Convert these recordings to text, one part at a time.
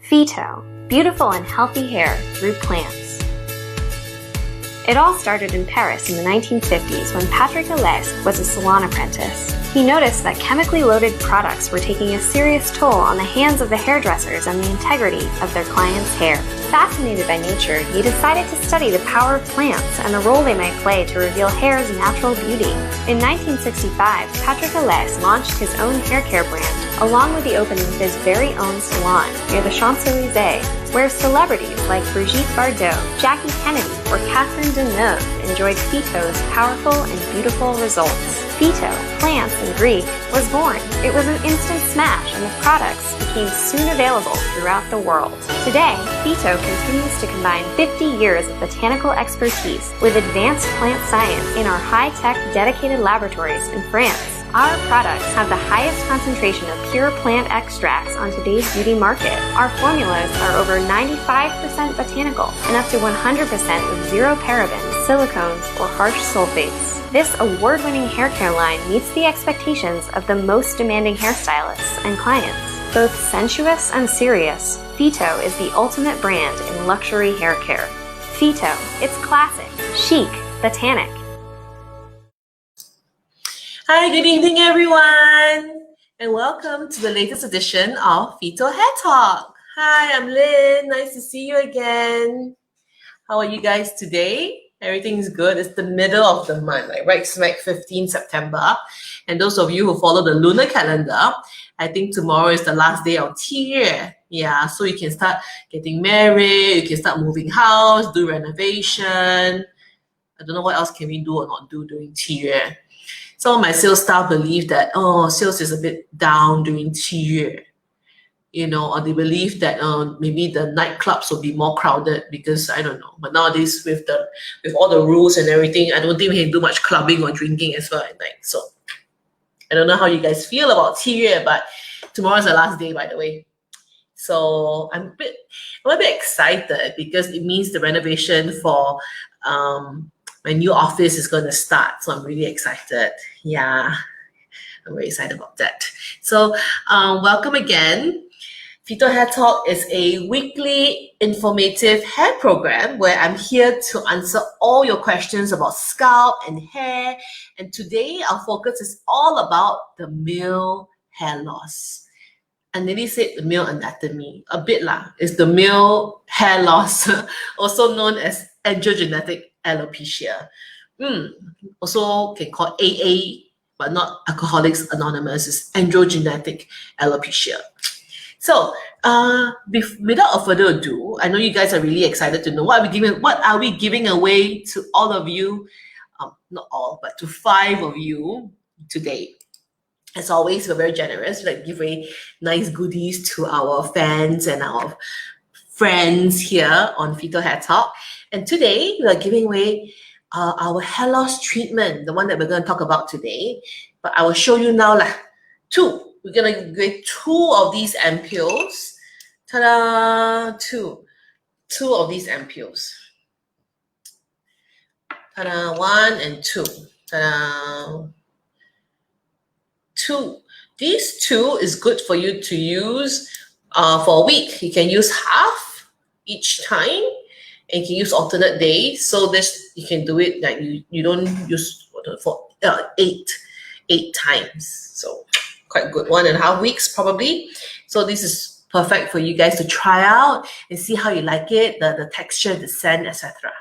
PHYTO, beautiful and healthy hair through plants. It all started in Paris in the 1950s when Patrick Alès was a salon apprentice. He noticed that chemically loaded products were taking a serious toll on the hands of the hairdressers and the integrity of their clients' hair. Fascinated by nature, he decided to study the power of plants and the role they might play to reveal hair's natural beauty. In 1965, Patrick Alès launched his own hair care brand, along with the opening of his very own salon near the Champs-Élysées, where celebrities like Brigitte Bardot, Jackie Kennedy, or Catherine Deneuve enjoyed PHYTO's powerful and beautiful results. PHYTO, plants in Greek, was born. It was an instant smash, and the products became soon available throughout the world. Today, PHYTO continues to combine 50 years of botanical expertise with advanced plant science in our high-tech dedicated laboratories in France. Our products have the highest concentration of pure plant extracts on today's beauty market. Our formulas are over 95% botanical and up to 100% with zero parabens, silicones, or harsh sulfates. This award-winning hair care line meets the expectations of the most demanding hairstylists and clients. Both sensuous and serious, PHYTO is the ultimate brand in luxury hair care. PHYTO, it's classic, chic, botanic. Hi, good evening, everyone, and welcome to the latest edition of PHYTO Hair Talk. Hi, I'm Lynn. Nice to see you again. How are you guys today? Everything's good. It's the middle of the month, like right smack 15 September. And those of you who follow the lunar calendar, I think tomorrow is the last day of Tier. Yeah, so you can start getting married, you can start moving house, do renovation. I don't know what else can we do or not do during Tier. Some of my sales staff believe that, sales is a bit down during Tier, or they believe that maybe the nightclubs will be more crowded because, I don't know. But nowadays, with all the rules and everything, I don't think we can do much clubbing or drinking as well at night. So I don't know how you guys feel about Tier, but tomorrow's the last day, by the way. So I'm a bit excited because it means the renovation for my new office is going to start. So I'm really excited. Yeah, I'm very excited about that. So welcome again. PHYTO Hair Talk is a weekly informative hair program where I'm here to answer all your questions about scalp and hair. And today our focus is all about the male hair loss. I nearly said the male anatomy. A bit lah. It's the male hair loss, also known as androgenetic alopecia. Also can call AA, but not Alcoholics Anonymous. It's androgenetic alopecia. So, without further ado, I know you guys are really excited to know what are we giving away to all of you, not all, but to 5 of you today. As always, we're very generous. We give away nice goodies to our fans and our friends here on PHYTO Hair Talk. And today, we are giving away our hair loss treatment, the one that we're going to talk about today. But I will show you now 2. We're going to get 2 of these ampules. Ta-da! 2 of these ampules. Ta-da! 1 and 2. Ta-da! 2. These 2 is good for you to use for a week. You can use half each time. And you can use alternate days. So this you can do it like you don't use for 8 times. So quite good. 1.5 weeks probably. So this is perfect for you guys to try out and see how you like it, the texture, the scent, etc.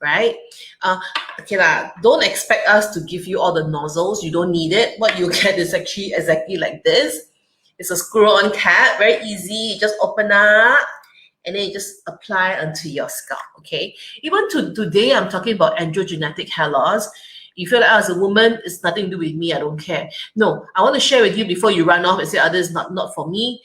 Right? Okay lah. Don't expect us to give you all the nozzles. You don't need it. What you get is actually exactly like this. It's a screw-on cap. Very easy. You just open up. And then you just apply onto your scalp, okay? Even today, I'm talking about androgenetic hair loss. You feel like as a woman, it's nothing to do with me, I don't care. No, I want to share with you before you run off and say, this is not for me.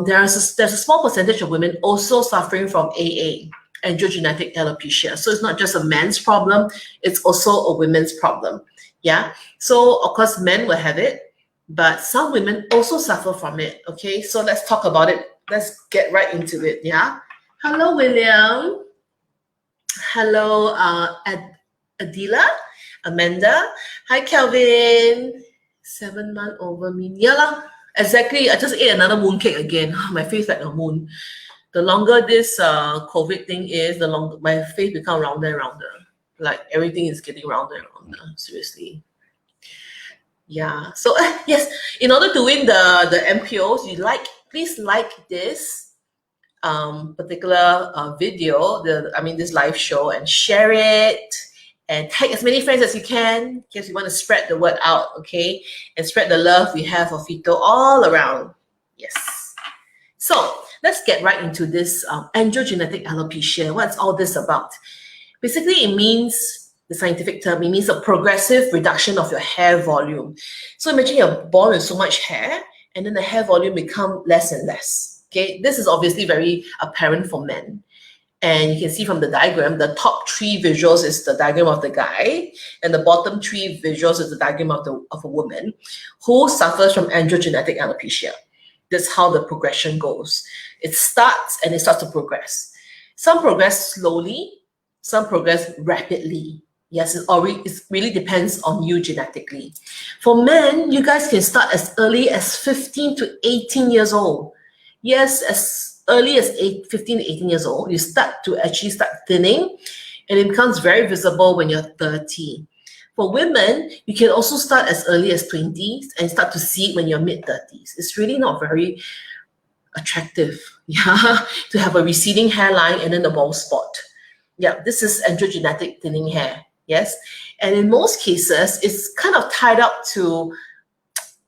There's a small percentage of women also suffering from AA, androgenetic alopecia. So it's not just a man's problem, it's also a women's problem, yeah? So, of course, men will have it, but some women also suffer from it, okay? So let's talk about it. Let's get right into it, yeah? Hello, William. Hello, Adila, Amanda. Hi, Kelvin. 7 months over me. Yeah, exactly. I just ate another mooncake again. My face like a moon. The longer this COVID thing is, the longer my face become rounder and rounder. Like everything is getting rounder and rounder. Seriously. Yeah. So yes, in order to win the MPOs, please like this particular video, this live show, and share it and tag as many friends as you can because we want to spread the word out, okay? And spread the love we have for PHYTO all around. Yes. So let's get right into this androgenetic alopecia. What's all this about? Basically, it means, the scientific term, it means a progressive reduction of your hair volume. So imagine you're born with so much hair, and then the hair volume become less and less. Okay, this is obviously very apparent for men. And you can see from the diagram, the top 3 visuals is the diagram of the guy, and the bottom 3 visuals is the diagram of a woman who suffers from androgenetic alopecia. That's how the progression goes. It starts to progress. Some progress slowly, some progress rapidly. Yes, it really depends on you genetically. For men, you guys can start as early as 15 to 18 years old. Yes, as early as 15 to 18 years old, you start thinning, and it becomes very visible when you're 30. For women, you can also start as early as 20s and start to see it when you're mid-30s. It's really not very attractive, yeah, to have a receding hairline and then a bald spot. Yeah, this is androgenetic thinning hair, yes? And in most cases, it's kind of tied up to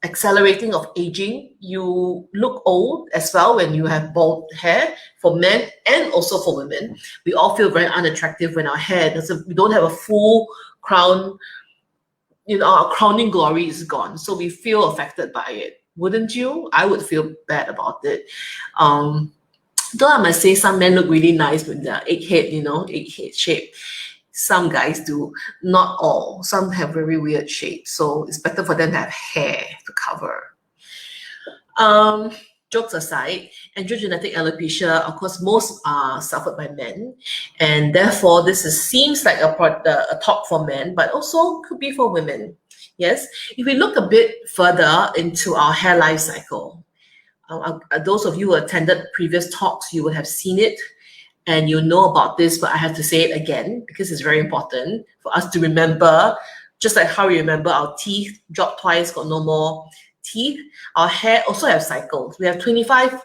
accelerating of aging. You look old as well when you have bald hair, for men and also for women. We all feel very unattractive when our hair we don't have a full crown. Our crowning glory is gone, so we feel affected by it. Wouldn't you? I would feel bad about it. Though I must say some men look really nice with their egg head shape. Some guys do, not all. Some have very weird shapes, so it's better for them to have hair to cover. Jokes aside, androgenetic alopecia, of course, most are suffered by men, and therefore this seems like a talk for men, but also could be for women. Yes, if we look a bit further into our hair life cycle, those of you who attended previous talks, you would have seen it and you know about this, but I have to say it again because it's very important for us to remember. Just like how we remember our teeth drop twice, got no more teeth, our hair also have cycles. We have 25,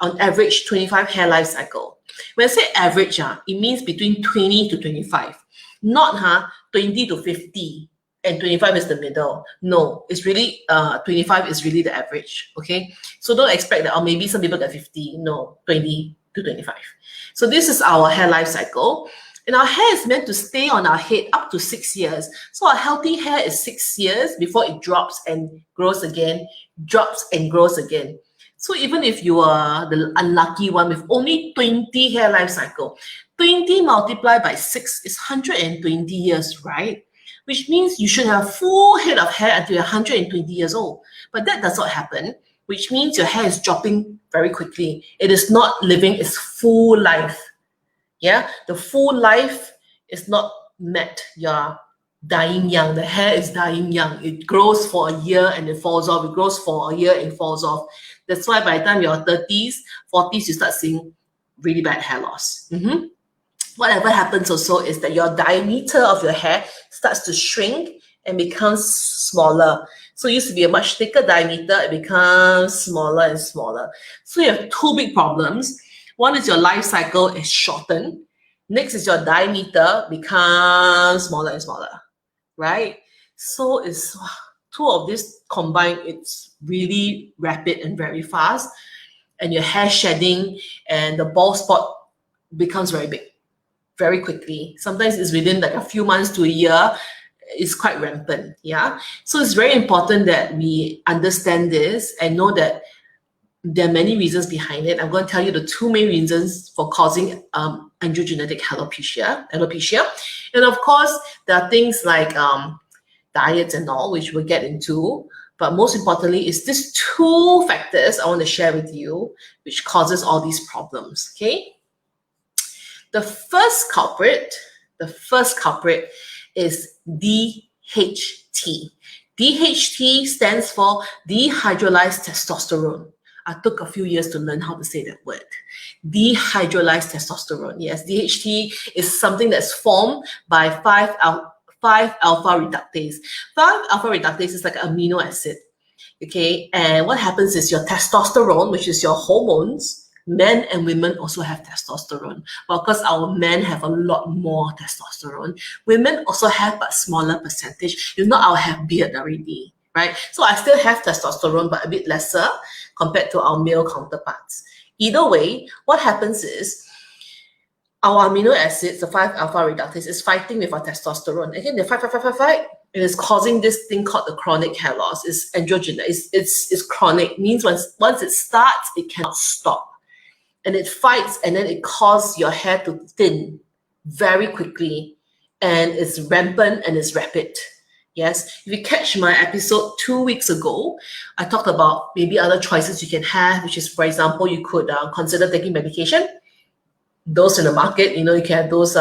on average, 25 hair life cycle. When I say average, it means between 20 to 25, not 20 to 50. And 25 is the middle. No, it's really 25 is really the average. Okay, so don't expect that, or maybe some people get 50. No, 20 to 25. So this is our hair life cycle, and our hair is meant to stay on our head up to 6 years. So a healthy hair is 6 years before it drops and grows again, drops and grows again. So even if you are the unlucky one with only 20 hair life cycle, 20 multiplied by 6 is 120 years, right? Which means you should have a full head of hair until you're 120 years old. But that does not happen, which means your hair is dropping very quickly. It is not living its full life. Yeah, the full life is not met. You're dying young. The hair is dying young. It grows for a year and it falls off. It grows for a year and falls off. That's why by the time you're 30s, 40s, you start seeing really bad hair loss. Whatever happens also is that your diameter of your hair starts to shrink and becomes smaller. So it used to be a much thicker diameter, it becomes smaller and smaller. So you have 2 big problems. One is your life cycle is shortened. Next is your diameter becomes smaller and smaller, right? So it's 2 of these combined, it's really rapid and very fast. And your hair shedding and the bald spot becomes very big, very quickly. Sometimes it's within like a few months to a year. It's quite rampant, yeah? So it's very important that we understand this and know that there are many reasons behind it. I'm going to tell you the 2 main reasons for causing androgenetic alopecia. And of course, there are things like diets and all, which we'll get into. But most importantly, is these 2 factors I want to share with you, which causes all these problems, okay? The first culprit is DHT. DHT stands for dehydrolyzed testosterone. I took a few years to learn how to say that word. Dehydrolyzed testosterone. Yes, DHT is something that's formed by 5-alpha reductase. 5-alpha reductase is like an amino acid. Okay, and what happens is your testosterone, which is your hormones, men and women also have testosterone. Well, because our men have a lot more testosterone, women also have but smaller percentage. If not, I'll have beard already, right? So I still have testosterone, but a bit lesser compared to our male counterparts. Either way, what happens is our amino acids, the 5-alpha reductase, is fighting with our testosterone. Again, they fight. It is causing this thing called the chronic hair loss. It's androgenetic. It's chronic. It means once it starts, it cannot stop. And it fights, and then it causes your hair to thin very quickly. And it's rampant and it's rapid. Yes, if you catch my episode 2 weeks ago, I talked about maybe other choices you can have, which is, for example, you could consider taking medication. Those in the market, you can have those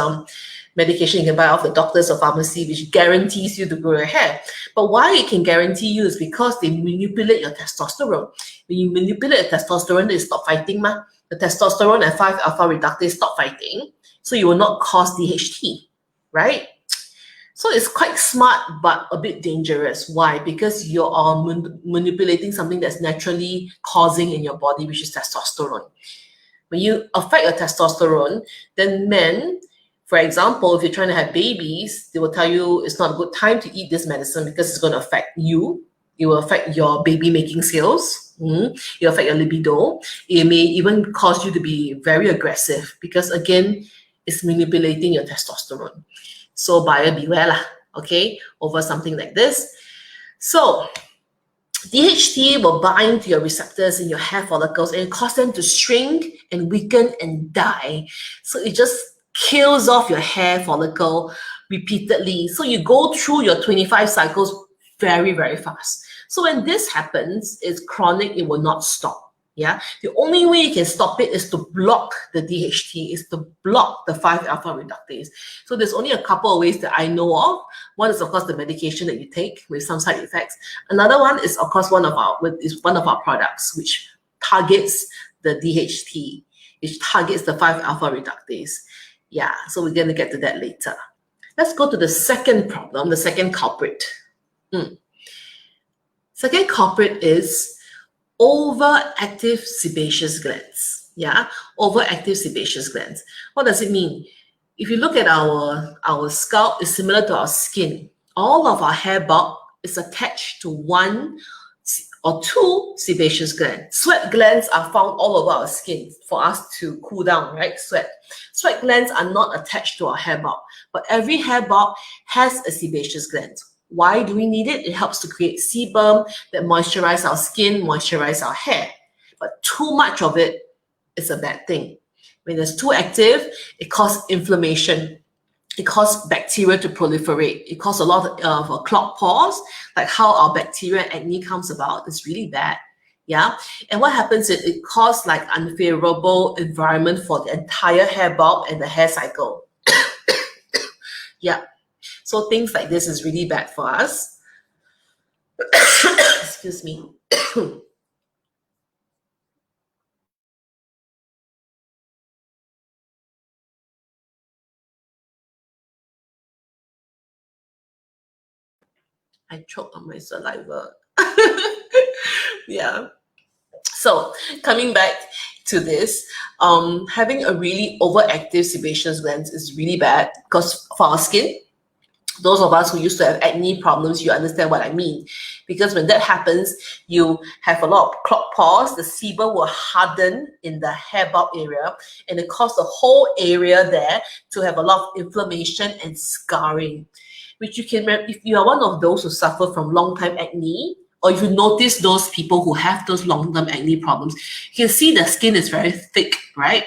medication you can buy off the doctors or pharmacy, which guarantees you to grow your hair. But why it can guarantee you is because they manipulate your testosterone. When you manipulate the testosterone, they stop fighting. The testosterone and 5-alpha reductase stop fighting, so you will not cause DHT, right? So it's quite smart, but a bit dangerous. Why? Because you are manipulating something that's naturally causing in your body, which is testosterone. When you affect your testosterone, then men, for example, if you're trying to have babies, they will tell you it's not a good time to eat this medicine because it's going to affect you. It will affect your baby making skills. It will affect your libido. It may even cause you to be very aggressive because, again, it's manipulating your testosterone. So buyer beware, okay, over something like this. So DHT will bind to your receptors in your hair follicles and cause them to shrink and weaken and die. So it just kills off your hair follicle repeatedly. So you go through your 25 cycles very, very fast. So when this happens, it's chronic, it will not stop. Yeah, the only way you can stop it is to block the DHT, is to block the 5-alpha reductase. So there's only a couple of ways that I know of. One is, of course, the medication that you take with some side effects. Another one is, of course, one of our products which targets the DHT, which targets the 5-alpha reductase. Yeah, so we're going to get to that later. Let's go to the second problem, the second culprit. Second culprit is overactive sebaceous glands. Yeah, overactive sebaceous glands. What does it mean? If you look at our scalp, it's similar to our skin. All of our hair bulk is attached to one or two sebaceous glands. Sweat glands are found all over our skin for us to cool down, right? Sweat glands are not attached to our hair bulk, but every hair bulk has a sebaceous gland. Why do we need it? It helps to create sebum that moisturize our skin, moisturize our hair. But too much of it is a bad thing. When it's too active, it causes inflammation. It causes bacteria to proliferate. It causes a lot of clogged pores, like how our bacteria and acne comes about. It's really bad. Yeah. And what happens is it causes like unfavorable environment for the entire hair bulk and the hair cycle. Yeah. So things like this is really bad for us. Excuse me. I choked on my saliva. Yeah. So coming back to this, having a really overactive sebaceous glands is really bad because for our skin, those of us who used to have acne problems, you understand what I mean. Because when that happens, you have a lot of clogged pores, the sebum will harden in the hair bulk area, and it causes the whole area there to have a lot of inflammation and scarring. Which you can, if you are one of those who suffer from long-time acne, or if you notice those people who have those long-term acne problems, you can see the skin is very thick, right?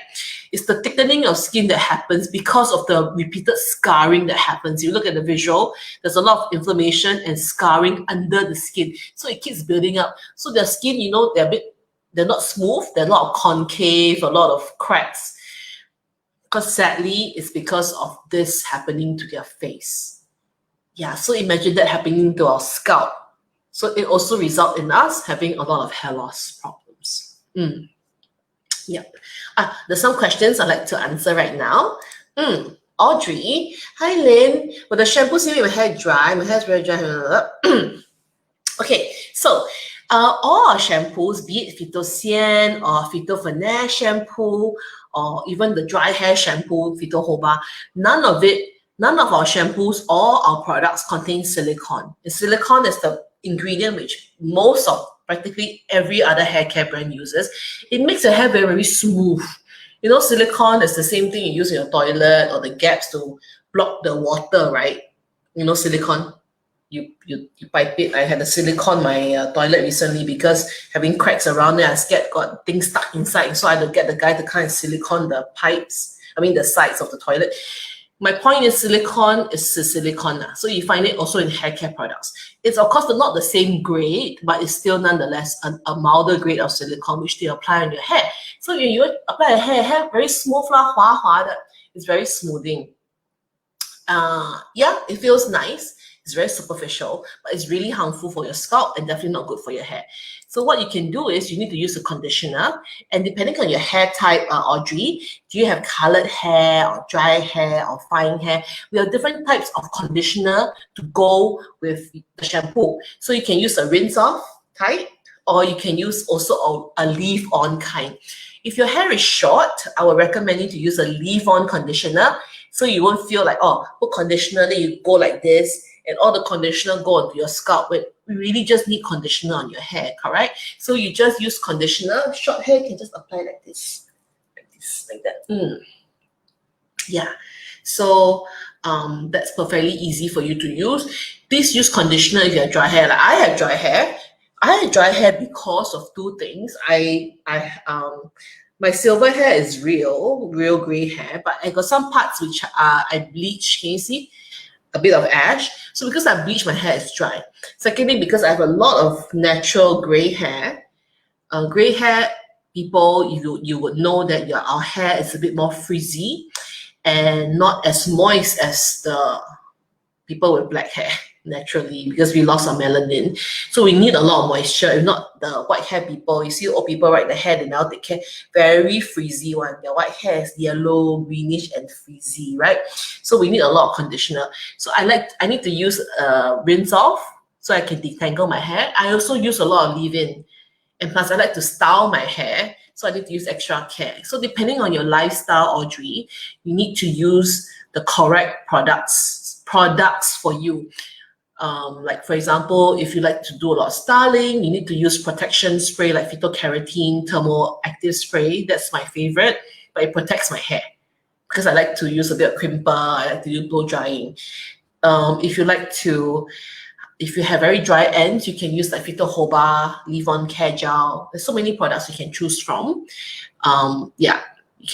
It's the thickening of skin that happens because of the repeated scarring that happens. You look at the visual, there's a lot of inflammation and scarring under the skin. So it keeps building up. So their skin, they're not smooth. There's a lot of concave, a lot of cracks. Because sadly, it's because of this happening to their face. Yeah, so imagine that happening to our scalp. So it also results in us having a lot of hair loss problems. Yep. There's some questions I'd like to answer right now. Audrey, hi Lynn. With the shampoo seem my hair dry? My hair's very dry. Okay, so all our shampoos, be it PHYTO or PHYTO Finesse shampoo, or even the dry hair shampoo, PHYTO Hoba, none of our shampoos or our products contain silicone. And silicone is the ingredient which most of practically every other hair care brand uses. It makes your hair very, very smooth. You know, silicone is the same thing you use in your toilet or the gaps to block the water, right? You know, silicone. You pipe it. I had a silicone my toilet recently because having cracks around there, I scared got things stuck inside. So I had to get the guy to kind of silicone the pipes. I mean the sides of the toilet. My point is silicone is silicone. So you find it also in hair care products. It's of course not the same grade, but it's still nonetheless a milder grade of silicone which they apply on your hair. So when you apply your hair very smooth, it's very smoothing. Yeah, it feels nice. It's very superficial, but it's really harmful for your scalp and definitely not good for your hair. So what you can do is you need to use a conditioner, and depending on your hair type, Audrey, do you have colored hair or dry hair or fine hair? We have different types of conditioner to go with the shampoo. So you can use a rinse off type, or you can use also a leave on kind. If your hair is short, I would recommend you to use a leave on conditioner, so you won't feel like, oh, put conditioner, then you go like this, and all the conditioner go onto your scalp. But we really just need conditioner on your hair, correct? So you just use conditioner. Short hair can just apply like this, like that. Yeah. So that's perfectly easy for you to use. Please use conditioner if you have dry hair. Like I have dry hair. I have dry hair because of two things. My silver hair is real gray hair, but I got some parts which I bleach. Can you see? A bit of ash. So because I bleach, my hair is dry. Secondly, because I have a lot of natural gray hair. Gray hair people, you would know that our hair is a bit more frizzy and not as moist as the people with black hair naturally, because we lost our melanin. So we need a lot of moisture. If not, the white hair people, you see old people, right, the hair, they now take care, very frizzy one. Their white hair is yellow, greenish, and frizzy, right? So we need a lot of conditioner. So I need to use a rinse off so I can detangle my hair. I also use a lot of leave-in. And plus I like to style my hair, so I need to use extra care. So depending on your lifestyle, Audrey, you need to use the correct products for you. Like for example, if you like to do a lot of styling, you need to use protection spray like phytokeratin thermal active spray. That's my favorite, but it protects my hair because I like to use a bit of crimper. I like to do blow drying. If you have very dry ends, you can use like PHYTO Hoba, leave-on care gel. There's so many products you can choose from. Yeah,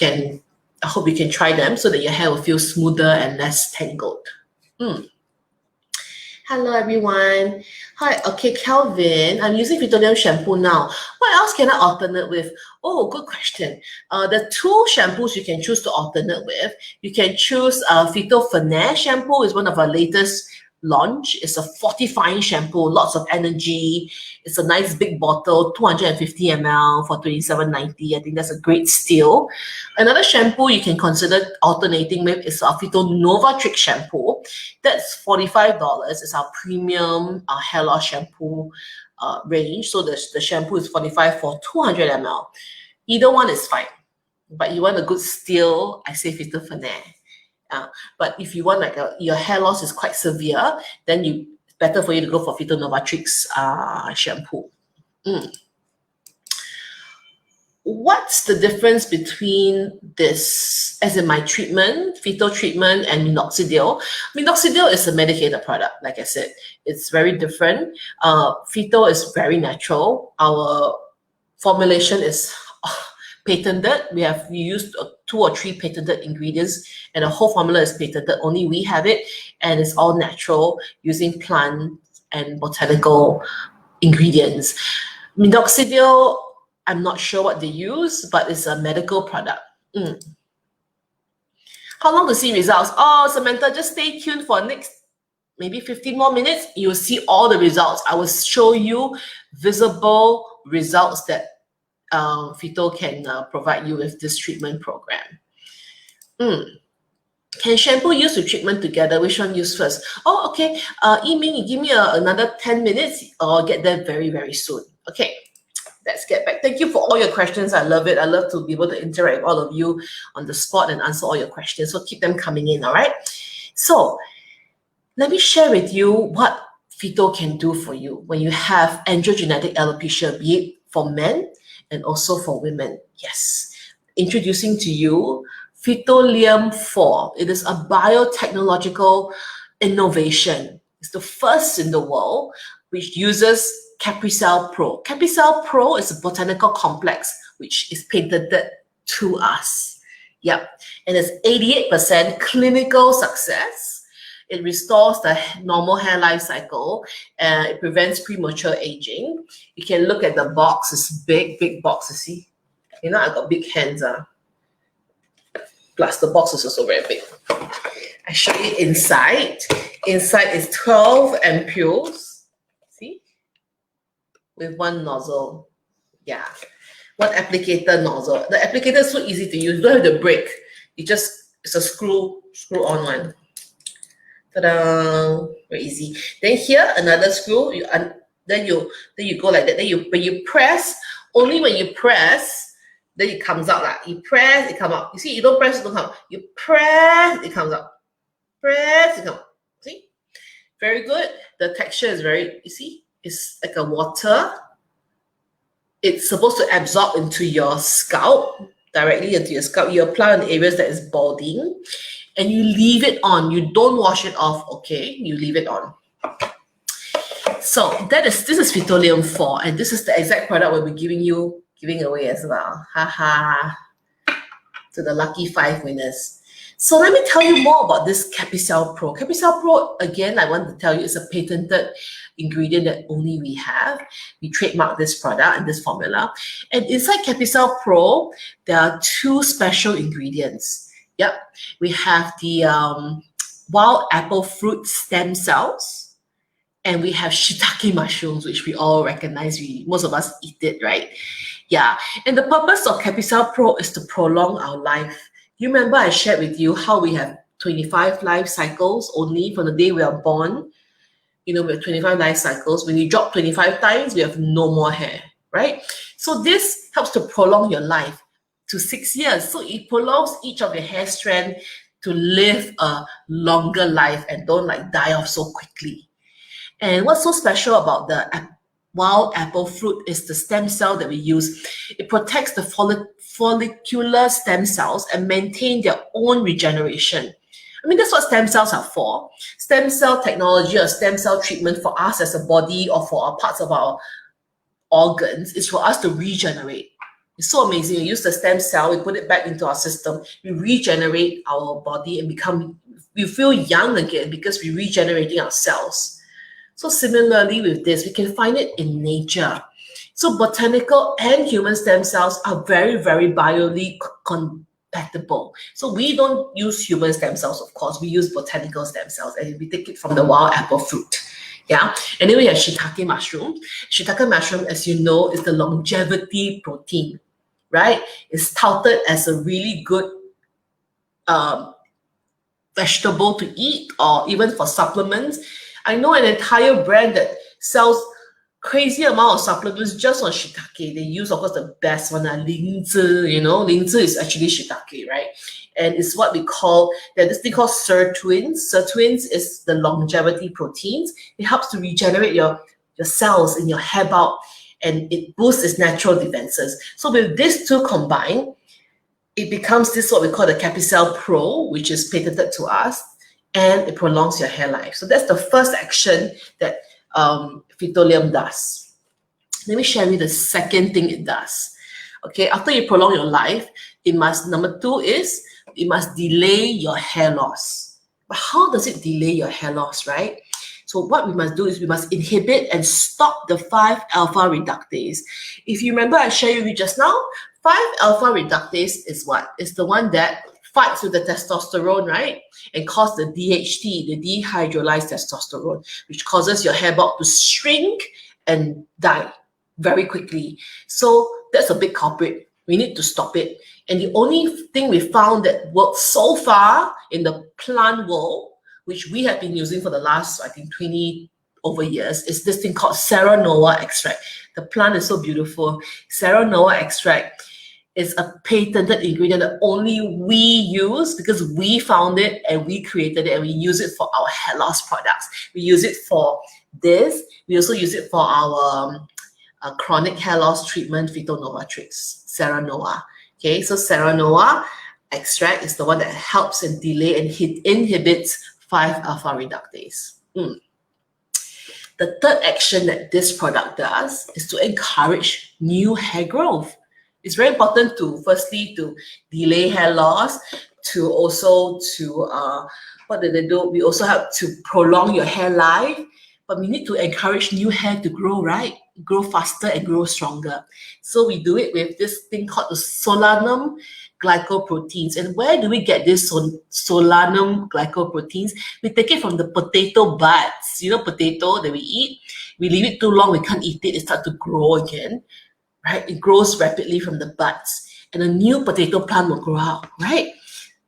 I hope you can try them so that your hair will feel smoother and less tangled. Hello everyone. Hi, okay, Kelvin. I'm using Phytolium shampoo now. What else can I alternate with? Oh, good question. The two shampoos you can choose to alternate with. You can choose PHYTO Finesse shampoo is one of our latest launch. It's a fortifying shampoo, lots of energy. It's a nice big bottle, 250 ml for $27.90. I think that's a great steal. Another shampoo you can consider alternating with is our PHYTO Nova Trick shampoo. That's $45. It's our premium hair loss shampoo range. So the shampoo is $45 for 200 ml. Either one is fine. But you want a good steal, I say PHYTO Finesse. But if you want your hair loss is quite severe, then it's better for you to go for PHYTO Nova Tricks shampoo. What's the difference between this, as in my treatment, PHYTO treatment, and minoxidil? Minoxidil is a medicated product, like I said. It's very different. PHYTO is very natural. Our formulation is patented. We used 2 or 3 patented ingredients, and the whole formula is patented. Only we have it, and it's all natural using plant and botanical ingredients. Minoxidil, I'm not sure what they use, but it's a medical product. How long to see results? Oh, Samantha, just stay tuned for next maybe 15 more minutes. You'll see all the results. I will show you visible results that PHYTO can provide you with this treatment program. Can shampoo used with treatment together? Which one use first? Oh, okay. Yi-Ming, you give me another 10 minutes. I'll get there very, very soon. Okay, let's get back. Thank you for all your questions. I love it. I love to be able to interact with all of you on the spot and answer all your questions. So keep them coming in, all right? So let me share with you what PHYTO can do for you when you have androgenetic alopecia, be it for men and also for women. Yes. Introducing to you PHYTO 4. It is a biotechnological innovation. It's the first in the world which uses Capricell Pro. Capricell Pro is a botanical complex which is patented to us. Yep. And it's 88% clinical success. It restores the normal hair life cycle. It prevents premature aging. You can look at the box. It's big, big box. You see? You know, I got big hands. Plus, the box is also very big. I show you inside. Inside is 12 ampoules. See? With one nozzle. Yeah. One applicator nozzle. The applicator is so easy to use. You don't have to break. It's a screw on one. Ta-da! Very easy. Then here, another screw. Then you go like that. Then when you press, only when you press, then it comes out. Like you press, it comes out. You see, you don't press, it don't come out. You press, it comes out. Press, it comes out. See? Very good. The texture is very, you see, it's like a water. It's supposed to absorb into your scalp, directly into your scalp. You apply on the areas that is balding, and you leave it on. You don't wash it off, okay? You leave it on. So this is PHYTO 4, and this is the exact product we'll be giving away as well. Haha. To the lucky 5 winners. So let me tell you more about this Capricell Pro. Capricell Pro, again, I want to tell you, is a patented ingredient that only we have. We trademark this product and this formula. And inside Capricell Pro, there are 2 special ingredients. Yep. We have the wild apple fruit stem cells, and we have shiitake mushrooms, which we all recognize. Most of us eat it, right? Yeah. And the purpose of Capricell Pro is to prolong our life. You remember I shared with you how we have 25 life cycles only from the day we are born. You know, we have 25 life cycles. When you drop 25 times, we have no more hair, right? So this helps to prolong your life to 6 years. So it prolongs each of your hair strand to live a longer life and don't like die off so quickly. And what's so special about the wild apple fruit is the stem cell that we use. It protects the follicular stem cells and maintain their own regeneration. I mean, that's what stem cells are for. Stem cell technology or stem cell treatment for us as a body or for our parts of our organs is for us to regenerate. It's so amazing. We use the stem cell, we put it back into our system, we regenerate our body and we feel young again because we're regenerating our cells. So similarly with this, we can find it in nature. So botanical and human stem cells are very, very biologically compatible. So we don't use human stem cells, of course. We use botanical stem cells, and we take it from the wild apple fruit. Yeah. And then we have shiitake mushroom. Shiitake mushroom, as you know, is the longevity protein, right? It's touted as a really good vegetable to eat or even for supplements. I know an entire brand that sells crazy amount of supplements just on shiitake. They use, of course, the best one, linzi. You know, linzi is actually shiitake, right? And it's what we call, there's this thing called sirtuins. Sirtuins is the longevity proteins. It helps to regenerate your cells in your hair bulk, and it boosts its natural defenses. So with these two combined, it becomes this what we call the Capricell Pro, which is patented to us, and it prolongs your hair life. So that's the first action that PHYTO does. Let me share with you the second thing it does. Okay, after you prolong your life, number 2 is it must delay your hair loss. But how does it delay your hair loss, right? So what we must do is we must inhibit and stop the 5-alpha reductase. If you remember I shared with you just now, 5-alpha reductase is what? It's the one that fights with the testosterone, right? And causes the DHT, the dehydrolyzed testosterone, which causes your hair bulk to shrink and die very quickly. So that's a big culprit. We need to stop it. And the only thing we found that works so far in the plant world, which we have been using for the last, I think, 20 over years, is this thing called Serranoa extract. The plant is so beautiful. Serranoa extract is a patented ingredient that only we use because we found it and we created it and we use it for our hair loss products. We use it for this. We also use it for our chronic hair loss treatment, Phytonovatrix, Serranoa. Okay, so Serranoa extract is the one that helps and delay and inhibits 5-alpha reductase. The third action that this product does is to encourage new hair growth. It's very important to, firstly, to delay hair loss, to also what do they do? We also have to prolong your hair life, but we need to encourage new hair to grow, right? Grow faster and grow stronger. So we do it with this thing called the solanum glycoproteins. And where do we get this solanum glycoproteins? We take it from the potato buds. You know, potato that we eat. We leave it too long, we can't eat it. It starts to grow again, right? It grows rapidly from the buds, and a new potato plant will grow out, right?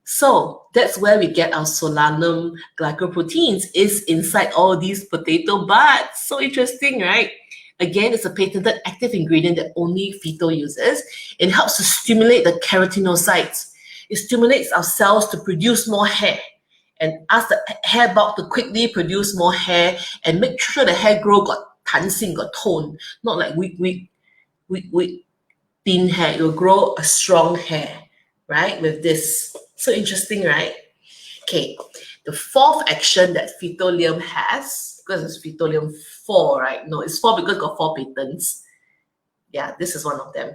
So that's where we get our solanum glycoproteins, is inside all these potato buds. So interesting, right? Again, it's a patented active ingredient that only PHYTO uses. It helps to stimulate the keratinocytes. It stimulates our cells to produce more hair and ask the hair bulk to quickly produce more hair and make sure the hair grow got tansing, got tone, not like weak, thin hair. It will grow a strong hair, right, with this. So interesting, right? Okay, the fourth action that phytolium has, because it's phytolium 4, right? No, it's 4 because it's got 4 patents. Yeah, this is one of them.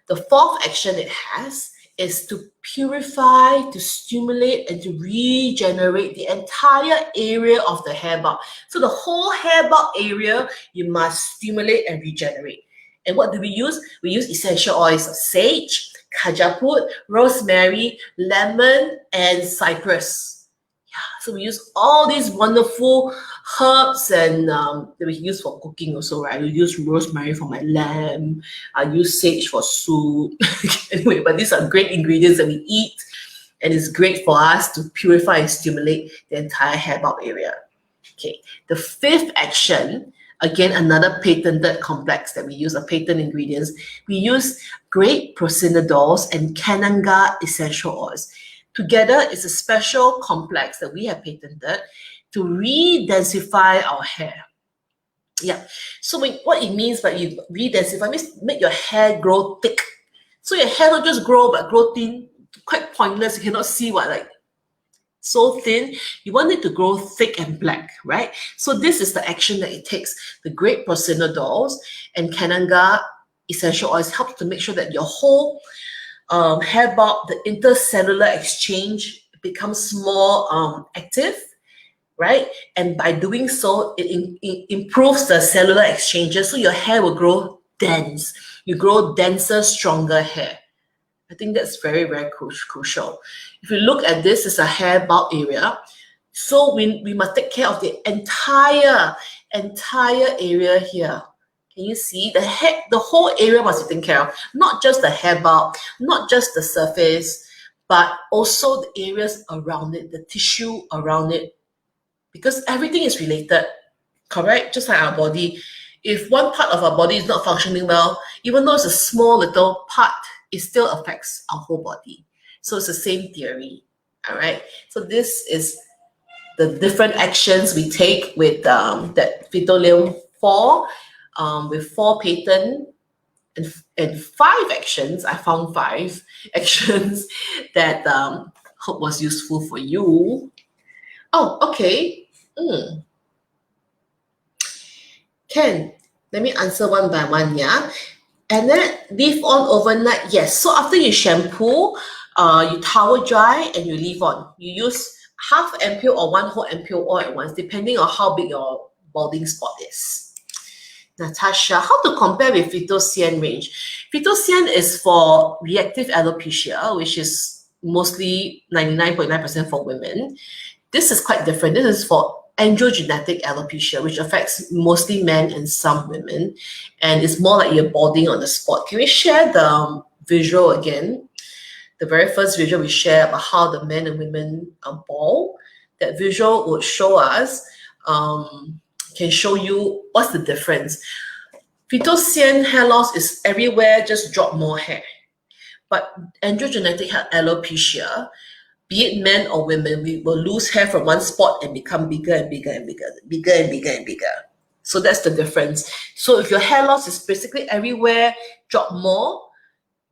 The fourth action it has is to purify, to stimulate, and to regenerate the entire area of the hair bulk. So the whole hair bulk area, you must stimulate and regenerate. And what do we use? We use essential oils of sage, kajaput, rosemary, lemon, and cypress. Yeah, so we use all these wonderful herbs and that we use for cooking also, right? We use rosemary for my lamb. I use sage for soup. Anyway, but these are great ingredients that we eat, and it's great for us to purify and stimulate the entire hair bulk area. Okay, the fifth action, again, another patented complex that we use, a patent ingredients. We use grape prosinodols and cananga essential oils. Together, it's a special complex that we have patented to re-densify our hair. Yeah, so what it means by you re-densify means make your hair grow thick. So your hair don't just grow, but grow thin, quite pointless. You cannot see what, like, so thin. You want it to grow thick and black, right? So this is the action that it takes. The grape prosinodols and cananga essential oils help to make sure that your whole hair bulk, the intercellular exchange becomes more active, right? And by doing so, it improves the cellular exchanges, so your hair will grow dense. You grow denser, stronger hair. I think that's very, very crucial. If you look at this as a hair bulk area, so we must take care of the entire area here. Can you see the whole area must be taken care of? Not just the hair bulk, not just the surface, but also the areas around it, the tissue around it, because everything is related, correct? Just like our body. If one part of our body is not functioning well, even though it's a small little part, it still affects our whole body. So it's the same theory, all right? So this is the different actions we take with that phytolium 4, with 4 patent and 5 actions. I found 5 actions that hope was useful for you. Oh, okay. Ken, let me answer one by one, yeah? And then leave on overnight. Yes, so after you shampoo, you towel dry and you leave on. You use half ampule or 1 whole ampule all at once, depending on how big your balding spot is. Natasha, how to compare with PHYTO range? PHYTO is for reactive alopecia, which is mostly 99.9% for women. This is quite different. This is for androgenetic alopecia, which affects mostly men and some women, and it's more like you're balding on the spot. Can we share the visual again? The very first visual we share about how the men and women are bald. That visual would show us, can show you what's the difference. Phytosian hair loss is everywhere, just drop more hair. But androgenetic alopecia, be it men or women, we will lose hair from one spot and become bigger and bigger and bigger, bigger and bigger and bigger. So that's the difference. So if your hair loss is basically everywhere, drop more,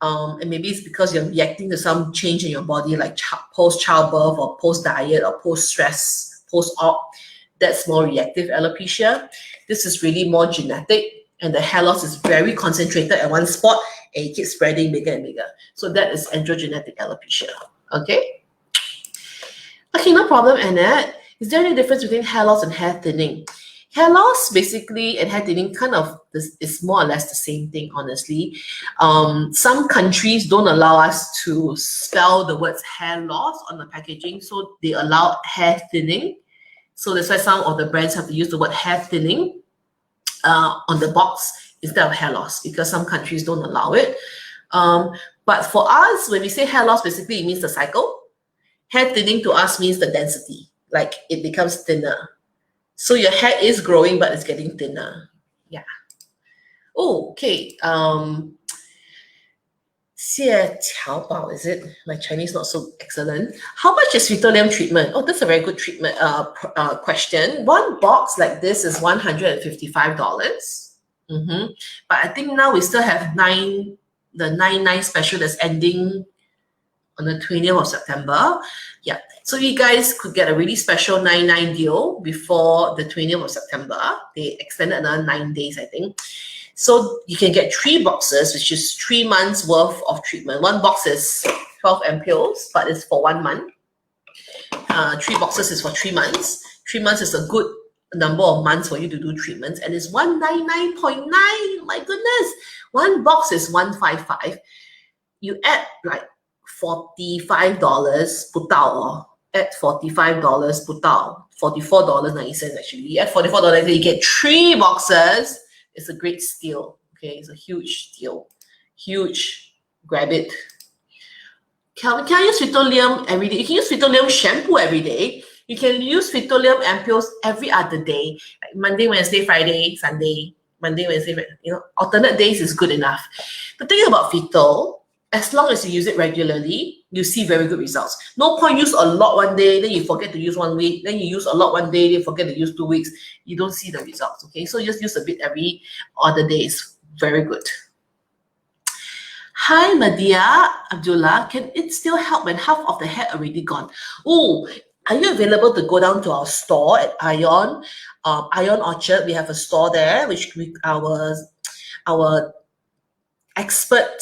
and maybe it's because you're reacting to some change in your body, like post-childbirth or post-diet or post-stress, post-op, that's more reactive alopecia. This is really more genetic, and the hair loss is very concentrated at one spot, and it keeps spreading bigger and bigger. So that is androgenetic alopecia, okay? Okay, no problem, Annette. Is there any difference between hair loss and hair thinning? Hair loss, basically, and hair thinning kind of is more or less the same thing, honestly. Some countries don't allow us to spell the words hair loss on the packaging, so they allow hair thinning. So that's why some of the brands have to use the word hair thinning on the box instead of hair loss, because some countries don't allow it. But for us, when we say hair loss, basically it means the cycle. Hair thinning to us means the density, like it becomes thinner. So your hair is growing, but it's getting thinner. Yeah. Oh, okay. Xie Qiaobao, is it? My Chinese not so excellent. How much is phytolium treatment? Oh, that's a very good treatment question. One box like this is $155. But I think now we still have the 99 special that's ending on the 20th of September. Yeah, so you guys could get a really special 99 deal before the 20th of September. They extended another 9 days, I think. So you can get 3 boxes, which is 3 months worth of treatment. One box is 12 ampoules, but it's for 1 month. 3 boxes is for 3 months. 3 months is a good number of months for you to do treatments, and it's 199.9. My goodness, one box is 155. You add like $45 put out, at $45 put out, $44.90 actually. You add $44, you get 3 boxes. It's a great steal. Okay, it's a huge steal. Huge. Grab it. Can I use phytolium every day? You can use phytolium shampoo every day. You can use phytolium ampoules every other day, like Monday, Wednesday, Friday, Sunday. Monday, Wednesday, alternate days is good enough. The thing about phyto, as long as you use it regularly, you see very good results. No point use a lot one day, then you forget to use 1 week, then you use a lot one day, then you forget to use 2 weeks. You don't see the results, okay? So just use a bit every other day is very good. Hi, Madia Abdullah. Can it still help when half of the hair already gone? Oh, are you available to go down to our store at Ion? Ion Orchard, we have a store there, which our expert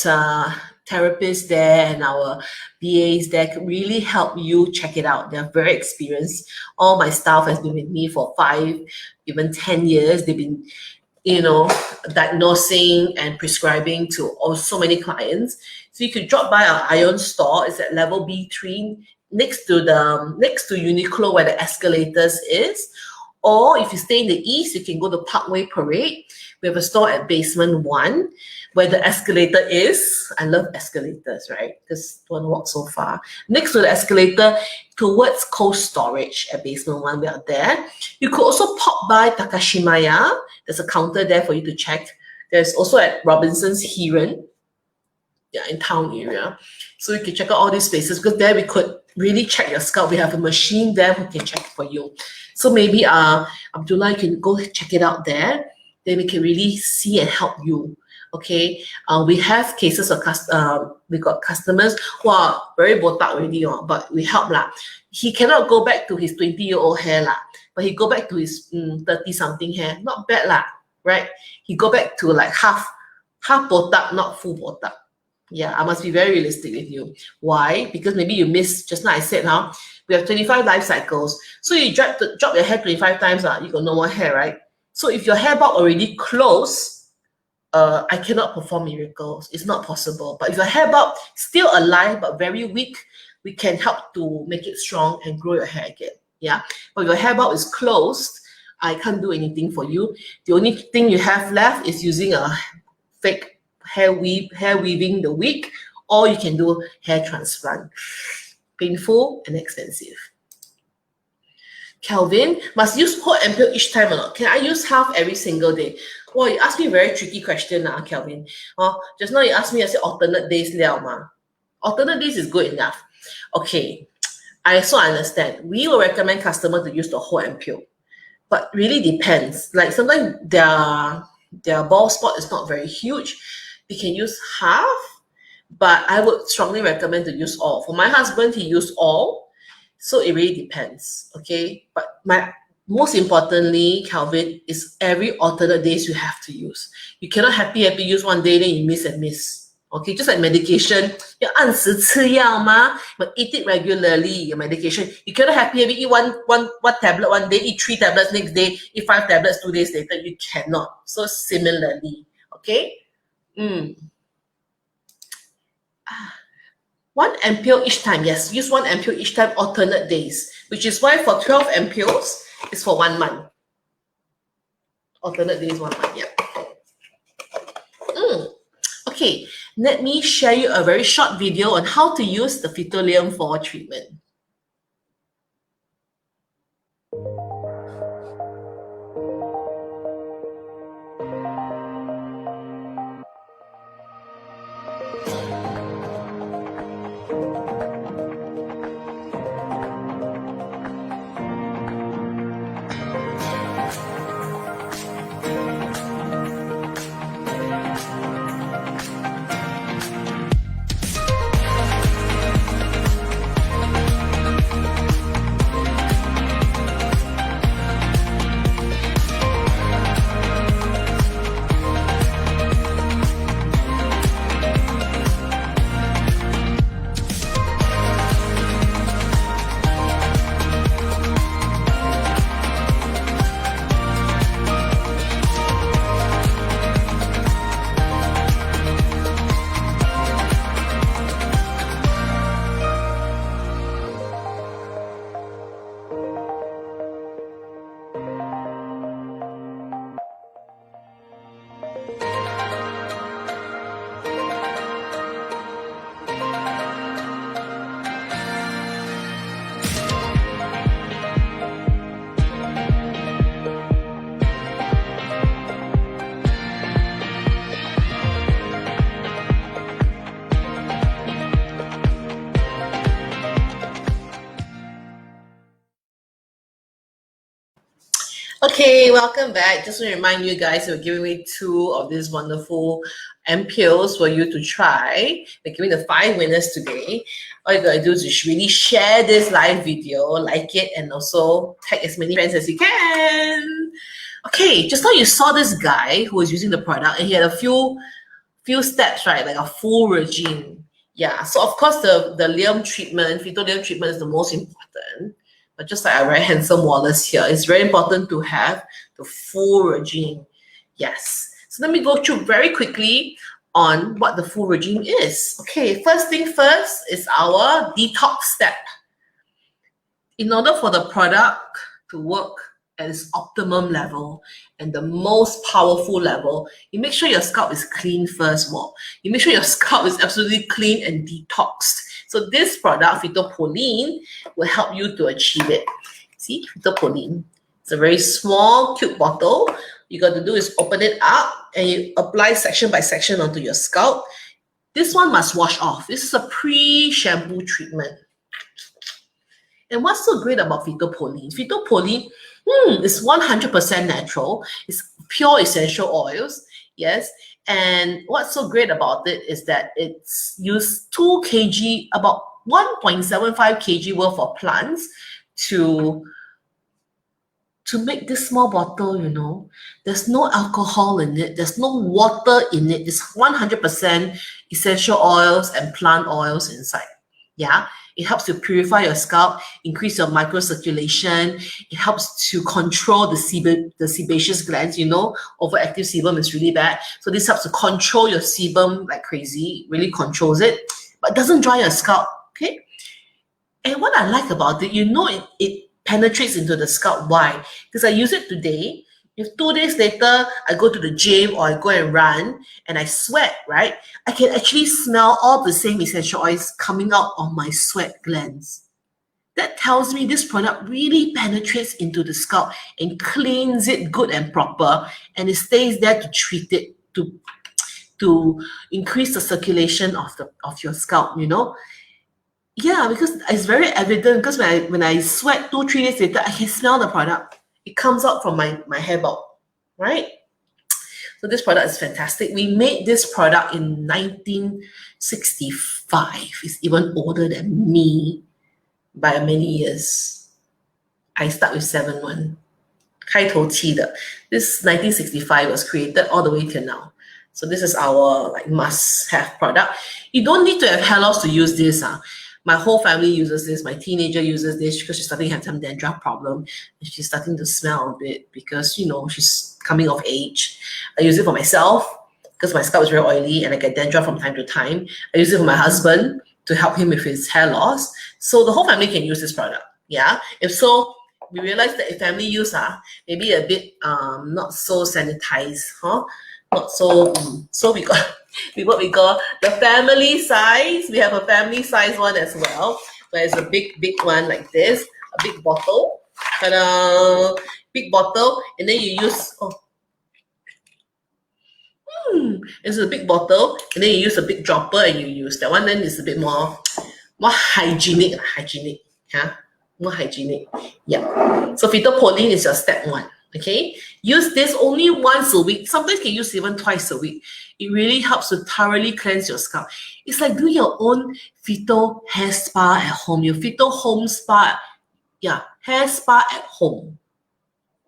therapists there and our BAs there can really help you check it out. They're very experienced. All my staff has been with me for 5, even 10 years. They've been, diagnosing and prescribing to so many clients. So you could drop by our Ion store. It's at level B3 next to Uniqlo where the escalators is. Or if you stay in the east, you can go to Parkway Parade. We have a store at basement 1 where the escalator is. I love escalators, right? Because don't walk so far. Next to the escalator, towards cold storage at basement 1, we are there. You could also pop by Takashimaya. There's a counter there for you to check. There's also at Robinson's Heron, in town area. So you can check out all these places because there we could really check your scalp. We have a machine there who can check for you. So maybe Abdullah, you can go check it out there. Then we can really see and help you. Okay, we have cases of we got customers who are very botak already, but we help lah. He cannot go back to his 20-year-old hair lah, but he go back to his 30-something hair. Not bad lah, right? He go back to like half botak, not full botak. Yeah, I must be very realistic with you. Why? Because maybe you missed, just now I said now, we have 25 life cycles. So you drop your hair 25 times, you got no more hair, right? So if your hair bulb already closed, I cannot perform miracles. It's not possible. But if your hair bulb still alive but very weak, we can help to make it strong and grow your hair again. Yeah, but your hair bulb is closed. I can't do anything for you. The only thing you have left is using a fake hair weaving the wig, or you can do hair transplant. Painful and expensive. Kelvin, must use whole and peel each time or not? Can I use half every single day? Well, you asked me a very tricky question, Kelvin. Just now you asked me, I said alternate days liao ma. Alternate days is good enough. Okay, I also understand. We will recommend customers to use the whole and peel, but really depends. Like sometimes their bald spot is not very huge. They can use half, but I would strongly recommend to use all. For my husband, he used all. So it really depends, okay? But most importantly, Calvin, is every alternate days you have to use. You cannot happy use one day, then you miss. Okay, just like medication, you 按时吃药嘛, but eat it regularly, your medication. You cannot happy eat one tablet one day, eat 3 tablets next day, eat 5 tablets 2 days later. You cannot. So similarly, okay? One ampule each time, yes. Use one ampule each time, alternate days, which is why for 12 ampules, it's for 1 month. Alternate days, 1 month, yeah. Okay, let me share you a very short video on how to use the PHYTO 4 treatment. Okay, welcome back. Just want to remind you guys, we're giving away 2 of these wonderful ampules for you to try. We're giving the 5 winners today. All you gotta do is just really share this live video, like it, and also tag as many friends as you can. Okay, just now you saw this guy who was using the product, and he had a few steps, right? Like a full regime. Yeah, so of course the Liam treatment, PHYTO Liam treatment is the most important. But just like our very handsome Wallace here, it's very important to have the full regime. Yes. So let me go through very quickly on what the full regime is. Okay, first thing first is our detox step. In order for the product to work at its optimum level and the most powerful level, you make sure your scalp is clean first of all. You make sure your scalp is absolutely clean and detoxed. So this product, PHYTO will help you to achieve it. See, PHYTO. It's a very small, cute bottle. You got to do is open it up and you apply section by section onto your scalp. This one must wash off. This is a pre-shampoo treatment. And what's so great about PHYTO? PHYTO is 100% natural. It's pure essential oils. Yes. And what's so great about it is that it's used 2 kg, about 1.75 kg worth of plants to make this small bottle, you know. There's no alcohol in it. There's no water in it. It's 100% essential oils and plant oils inside. Yeah. It helps to purify your scalp, increase your microcirculation. It helps to control the sebaceous glands. You know, overactive sebum is really bad. So this helps to control your sebum like crazy. It really controls it, but doesn't dry your scalp. Okay. And what I like about it, you know, it penetrates into the scalp. Why? Because I use it today. If 2 days later I go to the gym or I go and run and I sweat, right? I can actually smell all the same essential oils coming out of my sweat glands. That tells me this product really penetrates into the scalp and cleans it good and proper, and it stays there to treat it, to increase the circulation of your scalp, you know. Yeah, because it's very evident, because when I sweat 2-3 days later, I can smell the product. It comes out from my hair bulb, right? So this product is fantastic. We made this product in 1965. It's even older than me by many years. I start with 7-1. 开头期的. This 1965 was created all the way till now. So this is our like must-have product. You don't need to have hair loss to use this. My whole family uses this. My teenager uses this because she's starting to have some dandruff problem. And she's starting to smell a bit because, you know, she's coming of age. I use it for myself because my scalp is very oily and I get dandruff from time to time. I use it for my husband to help him with his hair loss. So the whole family can use this product. Yeah. If so, we realize that if family use maybe a bit not so sanitized, not so so we got what we call the family size. We have a family size one as well, where it's a big one like this, a big bottle. Ta-da! Big bottle, and then you use it's a big bottle, and then you use a big dropper, and you use that one. Then it's a bit more hygienic, more hygienic. Yeah. So phytoproline is your step 1. Okay, use this only once a week. Sometimes you can use even twice a week. It really helps to thoroughly cleanse your scalp. It's like doing your own Phyto hair spa at home, your Phyto home spa. Yeah, hair spa at home.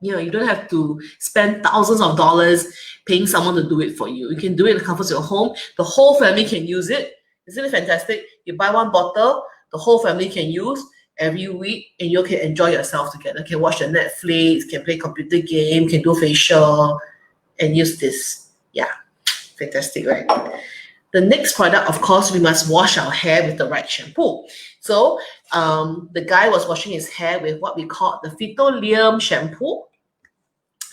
You know, you don't have to spend thousands of dollars paying someone to do it for you. You can do it in the comfort of your home. The whole family can use it. Isn't it fantastic? You buy one bottle, the whole family can use every week, and you can enjoy yourself together. Can watch the Netflix, can play computer game, can do facial, and use this. Yeah, fantastic, right? The next product, of course, we must wash our hair with the right shampoo. So the guy was washing his hair with what we call the Phyto shampoo.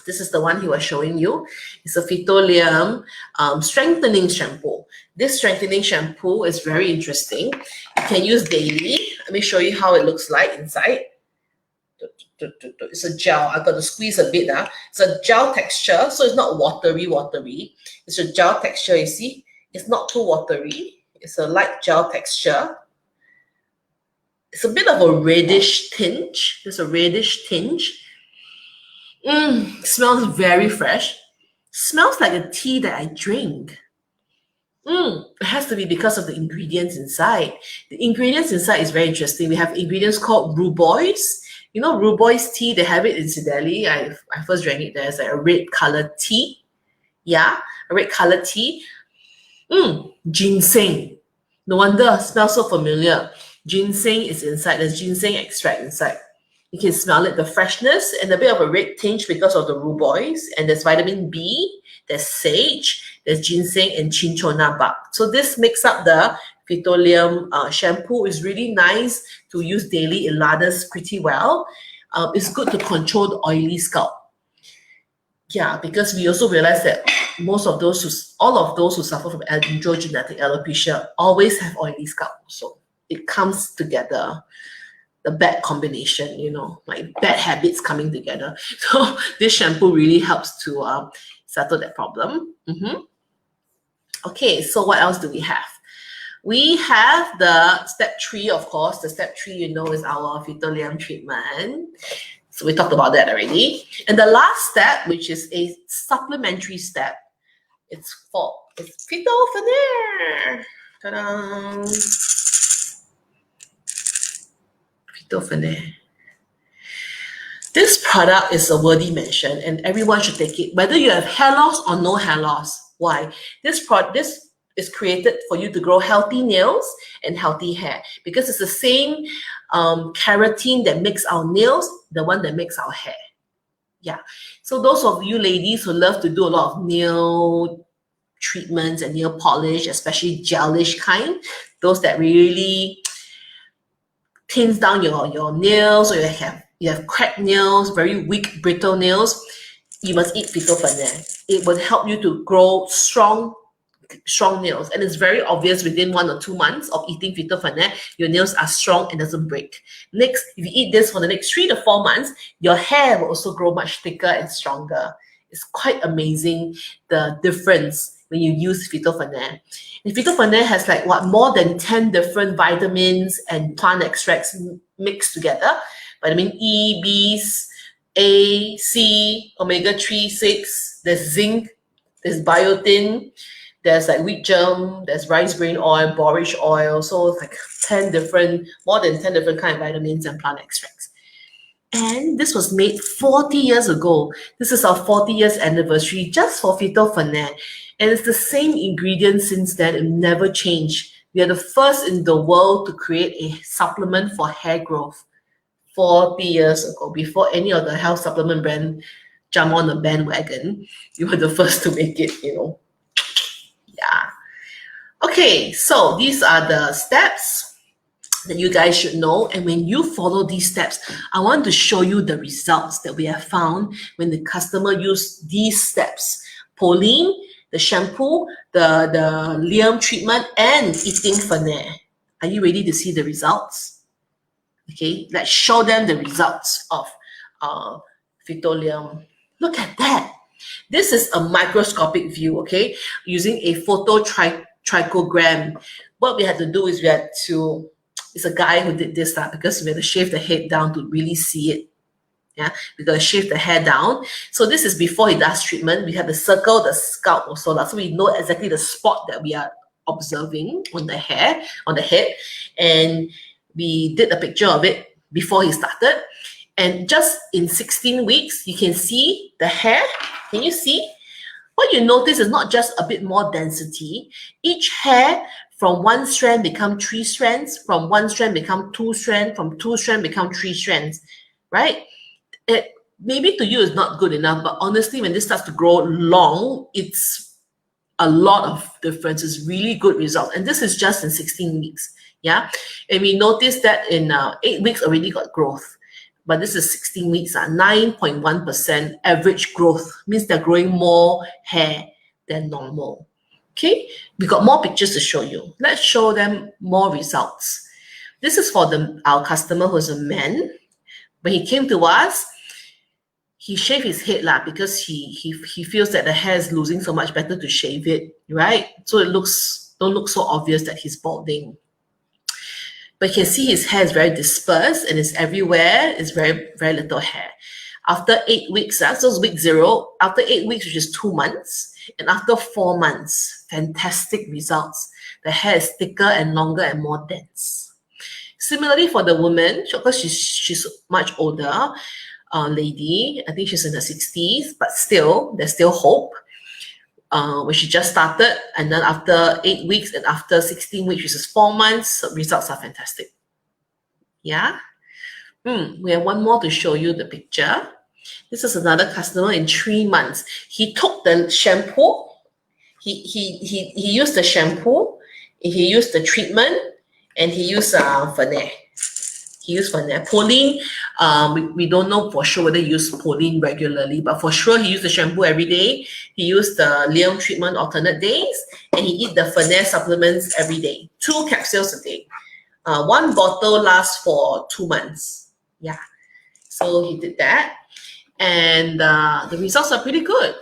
This is the one he was showing you. It's a Phyto strengthening shampoo. This strengthening shampoo is very interesting. You can use daily. Let me show you how it looks like inside. It's a gel. I've got to squeeze a bit. It's a gel texture, so it's not watery. It's a gel texture, you see. It's not too watery. It's a light gel texture. It's a bit of a reddish tinge. There's a reddish tinge. Smells very fresh. Smells like a tea that I drink. It has to be because of the ingredients inside. The ingredients inside is very interesting. We have ingredients called rhubards. You know, rhubards tea, they have it in Delhi. I first drank it there. It's like a red colored tea. Yeah, a red colored tea. Ginseng. No wonder it smells so familiar. Ginseng is inside. There's ginseng extract inside. You can smell it, the freshness and a bit of a red tinge because of the rhubards. And there's vitamin B, there's sage, there's ginseng and cinchona bark. So this makes up the Phyto shampoo. Is really nice to use daily. It lathers pretty well. It's good to control the oily scalp. Yeah, because we also realize that all of those who suffer from androgenetic alopecia always have oily scalp. So it comes together. The bad combination, you know, like bad habits coming together. So this shampoo really helps to settle that problem. Okay, so what else do we have? We have the step 3, of course. The step 3, you know, is our Phyto treatment. So we talked about that already. And the last step, which is a supplementary step, it's Phyto Hair. Ta-da! This product is a worthy mention, and everyone should take it, whether you have hair loss or no hair loss. Why? This is created for you to grow healthy nails and healthy hair, because it's the same keratin that makes our nails, the one that makes our hair. Yeah. So those of you ladies who love to do a lot of nail treatments and nail polish, especially gelish kind, those that really thins down your nails, or you have you have cracked nails, very weak, brittle nails, you must eat PHYTO It will help you to grow strong nails, and it's very obvious within 1 or 2 months of eating PHYTO your nails are strong and doesn't break. Next, if you eat this for the next 3 to 4 months, your hair will also grow much thicker and stronger. It's quite amazing the difference when you use PHYTO. And PHYTO has like more than 10 different vitamins and plant extracts mixed together. Vitamin E, B, A, C, omega-3, 6, there's zinc, there's biotin, there's like wheat germ, there's rice grain oil, borage oil, so it's like more than 10 different kind of vitamins and plant extracts. And this was made 40 years ago. This is our 40 years anniversary just for PHYTO. And it's the same ingredients since then, it never changed. We are the first in the world to create a supplement for hair growth 40 years ago, before any of the health supplement brand jump on the bandwagon. You were the first to make it, Yeah. Okay, so these are the steps that you guys should know. And when you follow these steps, I want to show you the results that we have found when the customer used these steps. Pauline, the shampoo, the Liam treatment, and eating Fernet. Are you ready to see the results? Okay, let's show them the results of PHYTO Liam. Look at that. This is a microscopic view, okay, using a photo trichogram. What we had to do is it's a guy who did this because we had to shave the head down to really see it. Yeah, we got to shave the hair down. So this is before he does treatment. We have to circle the scalp also, so we know exactly the spot that we are observing on the hair, on the head. And we did a picture of it before he started. And just in 16 weeks, you can see the hair. Can you see? What you notice is not just a bit more density. Each hair from 1 strand become 3 strands, from 1 strand become 2 strands, from 2 strands become 3 strands, right? It maybe to you is not good enough, but honestly, when this starts to grow long, it's a lot of difference. It's really good result. And this is just in 16 weeks. Yeah, and we noticed that in 8 weeks already got growth, but this is 16 weeks, 9.1% average growth, means they're growing more hair than normal. Okay, we got more pictures to show you. Let's show them more results. This is for our customer who's a man. When he came to us, he shaved his head because he feels that the hair is losing so much, better to shave it, right? So it don't look so obvious that he's balding. But you can see his hair is very dispersed and it's everywhere. It's very, very little hair. After 8 weeks, so it's week 0, after 8 weeks, which is 2 months, and after 4 months, fantastic results. The hair is thicker and longer and more dense. Similarly for the woman, because she's much older lady, I think she's in her 60s, but still, there's still hope. When she just started, and then after 8 weeks and after 16 weeks, which is 4 months, results are fantastic. Yeah. We have one more to show you the picture. This is another customer in 3 months. He took the shampoo. He used the shampoo. He used the treatment, and he used Fernet. He used Fernet. Pauline, we don't know for sure whether he used Pauline regularly, but for sure he used the shampoo every day. He used the Liam treatment alternate days, and he eat the Fernet supplements every day. 2 capsules a day. 1 bottle lasts for 2 months. Yeah, so he did that, and the results are pretty good.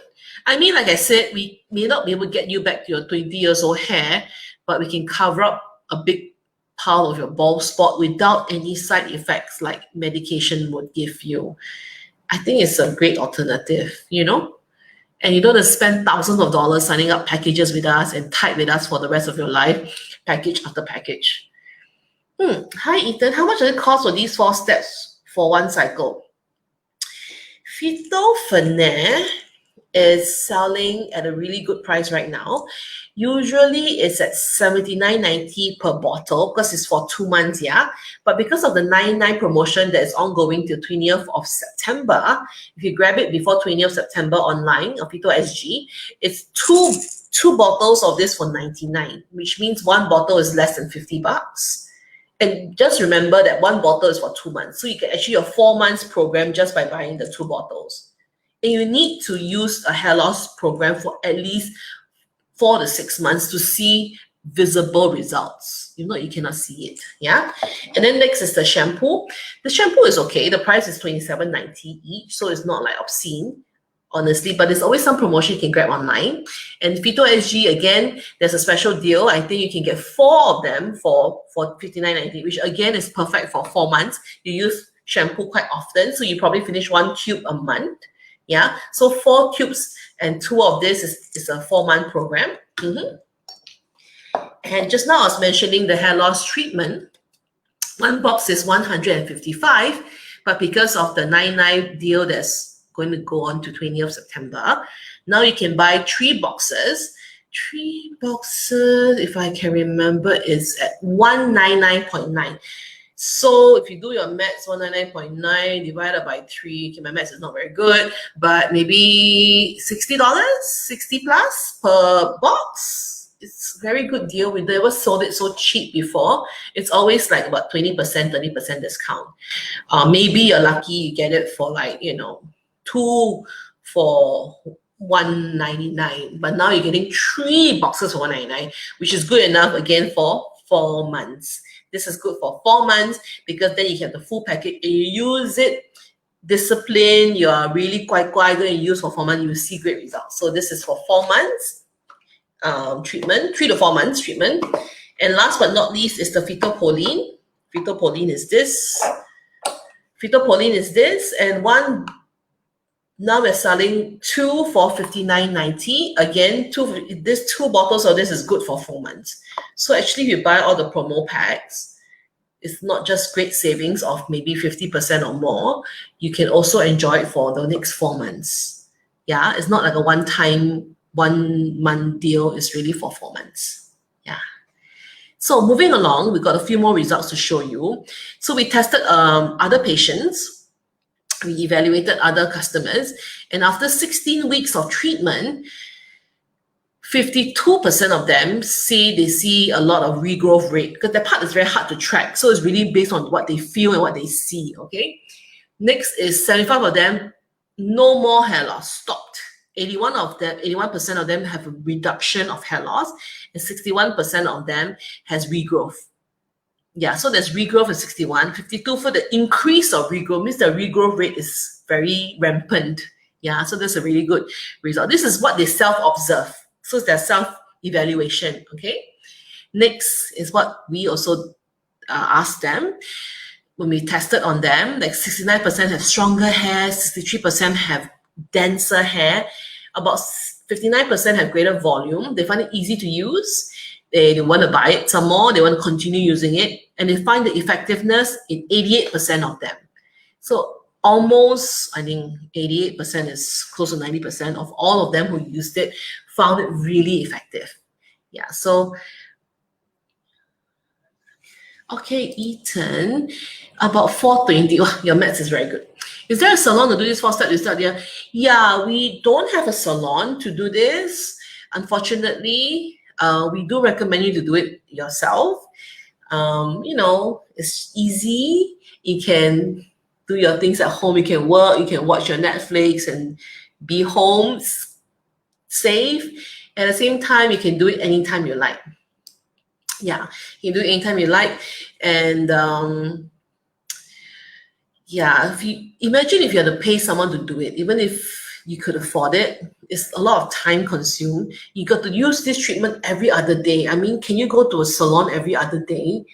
I mean, like I said, we may not be able to get you back to your 20 years old hair, but we can cover up a big pile of your bald spot without any side effects like medication would give you. I think it's a great alternative, and you don't have to spend thousands of dollars signing up packages with us and tight with us for the rest of your life, package after package. Hi Ethan, how much does it cost for these 4 steps for 1 cycle? PHYTO is selling at a really good price right now. Usually it's at $79.90 per bottle because it's for 2 months, yeah. But because of the 99 promotion that is ongoing till 20th of September, if you grab it before 20th of September online on PHYTO SG, it's two bottles of this for $99, which means 1 bottle is less than $50. And just remember that one bottle is for 2 months. So you get actually a 4 months program just by buying the 2 bottles. And you need to use a hair loss program for at least 4 to 6 months to see visible results. You know, you cannot see it. Yeah. And then next is the shampoo. The shampoo is okay. The price is $27.90 each. So it's not like obscene, honestly, but there's always some promotion you can grab online. And PHYTO SG, again, there's a special deal. I think you can get 4 of them for $59.90, which again is perfect for 4 months. You use shampoo quite often, so you probably finish 1 tube a month. Yeah, so 4 tubes and 2 of this is a 4-month program. And just now I was mentioning the hair loss treatment. 1 box is $155, but because of the 99 deal that's going to go on to 20th of September, now you can buy 3 boxes. 3 boxes, if I can remember, is at $199.9. So if you do your maths, 199.9 divided by 3, okay, my maths is not very good, but maybe $60, 60 plus per box. It's a very good deal. We never sold it so cheap before. It's always like about 20%, 30% discount. Maybe you're lucky you get it for like, 2 for $199, but now you're getting 3 boxes for $199, which is good enough again for 4 months. This is good for 4 months because then you get the full package and you use it discipline. You are really quite going to use for 4 months. You will see great results. So this is for 4 months treatment, 3 to 4 months treatment. And last but not least is the phytopoline. Phytopoline is this. Phytopoline is this, and one. Now we're selling 2 for $59.90. Again, 2 bottles of this is good for 4 months. So actually, if you buy all the promo packs, it's not just great savings of maybe 50% or more. You can also enjoy it for the next 4 months. Yeah, it's not like a one-time, 1 month deal. It's really for 4 months. Yeah. So moving along, we got a few more results to show you. So we tested other patients. We evaluated other customers, and after 16 weeks of treatment, 52% of them say they see a lot of regrowth rate, because that part is very hard to track. So it's really based on what they feel and what they see, okay? Next is 75 of them, no more hair loss, stopped. 81% of them have a reduction of hair loss, and 61% of them has regrowth. Yeah, so there's regrowth at 61, 52 for the increase of regrowth, means the regrowth rate is very rampant. Yeah, so that's a really good result. This is what they self-observe. So it's their self-evaluation, okay? Next is what we also asked them. When we tested on them, like 69% have stronger hair, 63% have denser hair, about 59% have greater volume. They find it easy to use. They want to buy it some more. They want to continue using it. And they find the effectiveness in 88% of them. So almost, I think 88% is close to 90% of all of them who used it found it really effective. Yeah, so, okay, Ethan, about 420. Oh, your maths is very good. Is there a salon to do this 4-step? Yeah, we don't have a salon to do this. Unfortunately, we do recommend you to do it yourself. It's easy. You can do your things at home. You can work. You can watch your Netflix and be home safe. At the same time, you can do it anytime you like. Yeah, you can do it anytime you like. And if you imagine if you had to pay someone to do it, even if you could afford it, it's a lot of time consumed. You got to use this treatment every other day. I mean, can you go to a salon every other day?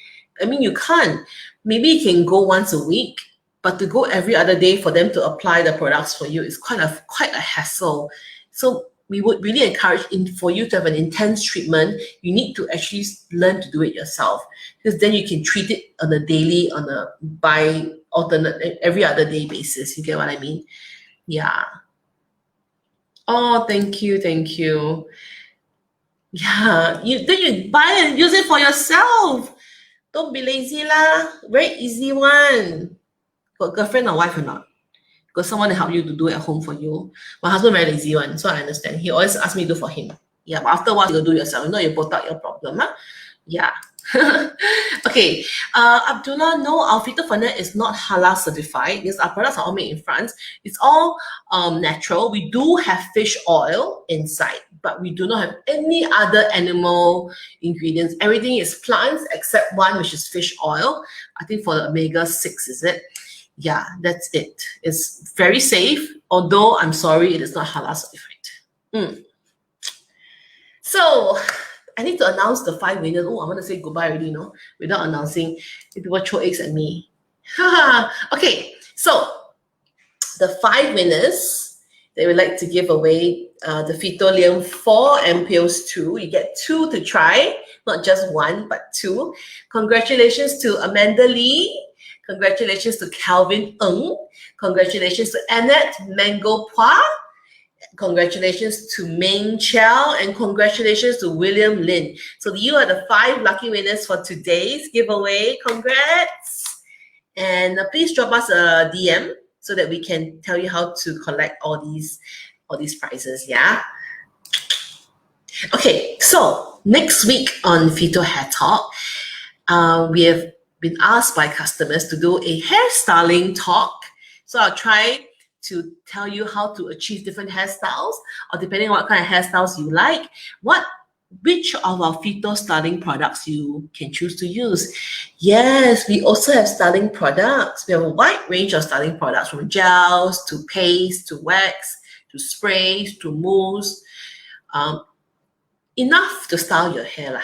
I mean, you can't. Maybe you can go once a week, but to go every other day for them to apply the products for you is quite a hassle. So we would really encourage for you to have an intense treatment. You need to actually learn to do it yourself, because then you can treat it on a daily, by alternate, every other day basis. You get what I mean? Yeah. Oh, thank you. Yeah, then you buy and use it for yourself. Don't be lazy lah. Very easy one. Got girlfriend or wife or not? Got someone to help you to do at home for you? My husband very lazy one, so I understand. He always asks me to do for him. Yeah, but after a while you do yourself. You both out your problem. Huh? Yeah. Okay. Abdullah, no, our PHYTO furnace is not halal certified because our products are all made in France. It's all natural. We do have fish oil inside, but we do not have any other animal ingredients. Everything is plants except one, which is fish oil. I think for the omega-6, is it? Yeah, that's it. It's very safe, although I'm sorry, it is not halal certified. So I need to announce the 5 winners. Oh, I want to say goodbye already, no? Without announcing, people throw eggs at me. Okay, so the 5 winners, they would like to give away the PHYTO Liam 4 ampules 2. You get 2 to try, not just 1, but 2. Congratulations to Amanda Lee. Congratulations to Calvin Ng. Congratulations to Annette Mango Pua. Congratulations to Ming Chow, and congratulations to William Lin. So you are the 5 lucky winners for today's giveaway. Congrats! And please drop us a DM so that we can tell you how to collect all these prizes. Yeah. Okay. So next week on PHYTO Hair Talk, we have been asked by customers to do a hairstyling talk. So I'll try to tell you how to achieve different hairstyles, or depending on what kind of hairstyles you like, which of our PHYTO styling products you can choose to use. Yes, we also have styling products. We have a wide range of styling products, from gels to paste to wax to sprays to mousse. Enough to style your hair lah.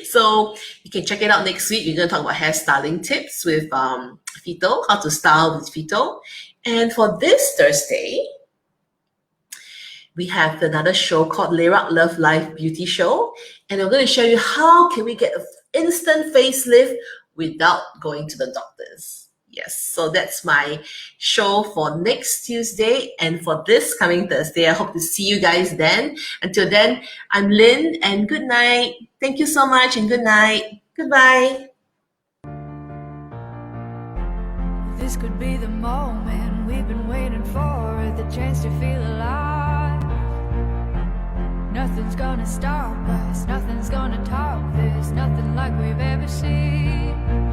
So you can check it out next week. We're going to talk about hairstyling tips with PHYTO, how to style with PHYTO. And for this Thursday, we have another show called Lerak Love Life Beauty Show. And I'm going to show you how can we get an instant facelift without going to the doctors. Yes, so that's my show for next Tuesday and for this coming Thursday. I hope to see you guys then. Until then, I'm Lynn, and good night. Thank you so much and good night. Goodbye. This could be the moment we've been waiting for, the chance to feel alive. Nothing's gonna stop us, nothing's gonna top this, nothing like we've ever seen.